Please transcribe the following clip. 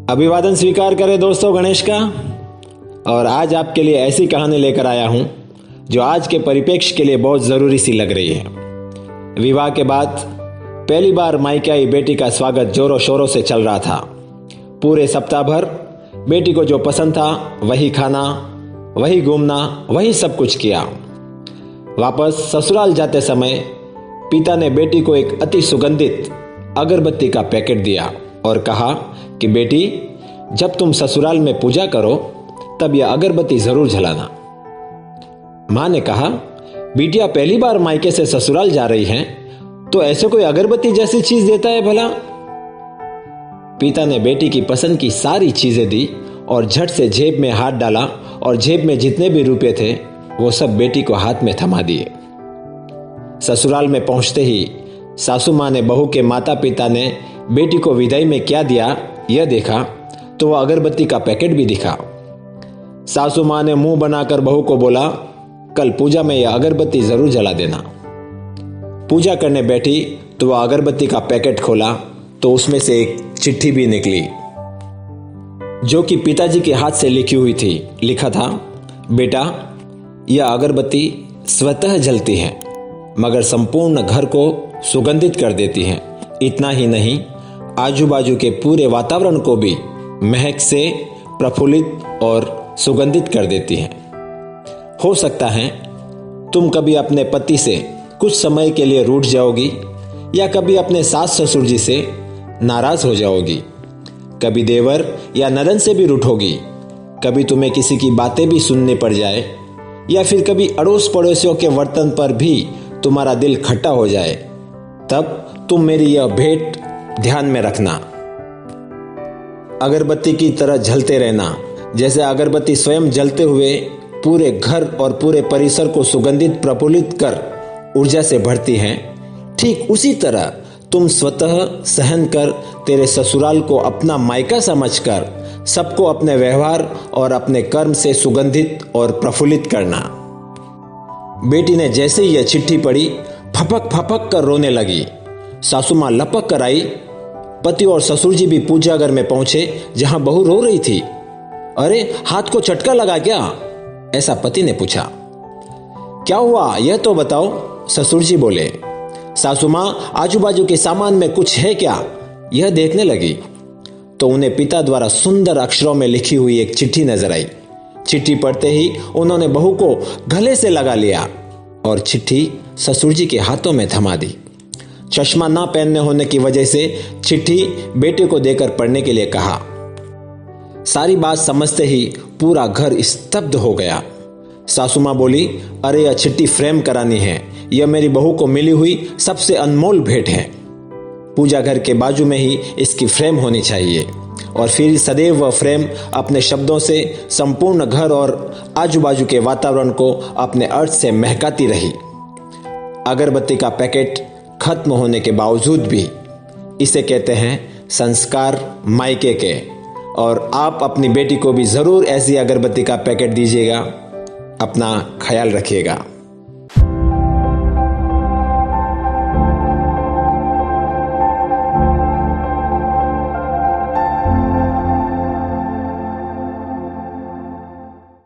अभिवादन स्वीकार करें दोस्तों गणेश का। और आज आपके लिए ऐसी कहानी लेकर आया हूं जो आज के परिप्रेक्ष्य के लिए बहुत ज़रूरी सी लग रही है। विवाह के बाद पहली बार मायके आई बेटी का स्वागत जोरों शोरों से चल रहा था। पूरे सप्ताह भर बेटी को जो पसंद था वही खाना, वही घूमना, वही सब कुछ किया। वापस ससुराल जाते समय पिता ने बेटी को एक अति सुगंधित अगरबत्ती का पैकेट दिया और कहा कि बेटी, जब तुम ससुराल में पूजा करो तब यह अगरबत्ती जरूर जलाना। मां ने कहा, बिटिया पहली बार मायके से ससुराल जा रही हैं तो ऐसे कोई अगरबत्ती जैसी चीज देता है भला। पिता ने बेटी की पसंद की सारी चीजें दी और झट से जेब में हाथ डाला और जेब में जितने भी रुपए थे वो सब बेटी को हाथ में थमा दिए। ससुराल में पहुंचते ही सासू मां ने बहू के माता पिता ने बेटी को विदाई में क्या दिया यह देखा तो वह अगरबत्ती का पैकेट भी दिखा। सासू मां ने मुंह बनाकर बहू को बोला, कल पूजा में यह अगरबत्ती जरूर जला देना। पूजा करने बैठी तो वह अगरबत्ती का पैकेट खोला तो उसमें से एक चिट्ठी भी निकली जो कि पिताजी के हाथ से लिखी हुई थी। लिखा था, बेटा, यह अगरबत्ती स्वतः जलती है मगर संपूर्ण घर को सुगंधित कर देती है। इतना ही नहीं, आजू बाजू के पूरे वातावरण को भी महक से प्रफुल्लित और सुगंधित कर देती है। हो सकता है तुम कभी अपने पति से कुछ समय के लिए रूठ जाओगी या कभी अपने सास ससुर जी से नाराज हो जाओगी, कभी देवर या ननद से भी रूठोगी, कभी तुम्हें किसी की बातें भी सुननी पड़ जाए या फिर कभी अड़ोस पड़ोसियों के वर्तन पर भी तुम्हारा दिल खट्टा हो जाए। तब तुम मेरी यह भेंट ध्यान में रखना। अगरबत्ती की तरह जलते रहना। जैसे अगरबत्ती स्वयं जलते हुए पूरे घर और पूरे परिसर को सुगंधित प्रफुल्लित कर ऊर्जा से भरती हैं, ठीक उसी तरह तुम स्वतः सहन कर तेरे ससुराल को अपना मायका समझकर सबको अपने व्यवहार और अपने कर्म से सुगंधित और प्रफुल्लित करना। बेटी ने जैसे ही यह चिट्ठी पढ़ी फपक फपक कर रोने लगी। सासू मां लपक कर आई। पति और ससुर जी भी पूजा घर में पहुंचे जहां बहू रो रही थी। अरे, हाथ को चटका लगा क्या? ऐसा पति ने पूछा। क्या हुआ यह तो बताओ, ससुर जी बोले। सासू मां आजू बाजू के सामान में कुछ है क्या यह देखने लगी तो उन्हें पिता द्वारा सुंदर अक्षरों में लिखी हुई एक चिट्ठी नजर आई। चिट्ठी पढ़ते ही उन्होंने बहू को गले से लगा लिया और चिट्ठी ससुर जी के हाथों में थमा दी। चश्मा ना पहनने होने की वजह से चिट्ठी बेटे को देकर पढ़ने के लिए कहा। सारी बात समझते ही पूरा घर स्तब्ध हो गया। सासू मां बोली, अरे यह चिट्ठी फ्रेम करानी है, यह मेरी बहू को मिली हुई सबसे अनमोल भेंट है। पूजा घर के बाजू में ही इसकी फ्रेम होनी चाहिए। और फिर सदैव वह फ्रेम अपने शब्दों से संपूर्ण घर और आजू बाजू के वातावरण को अपने अर्थ से महकाती रही। अगरबत्ती का पैकेट खत्म होने के बावजूद भी इसे कहते हैं संस्कार मायके के। और आप अपनी बेटी को भी जरूर ऐसी अगरबत्ती का पैकेट दीजिएगा। अपना ख्याल रखिएगा।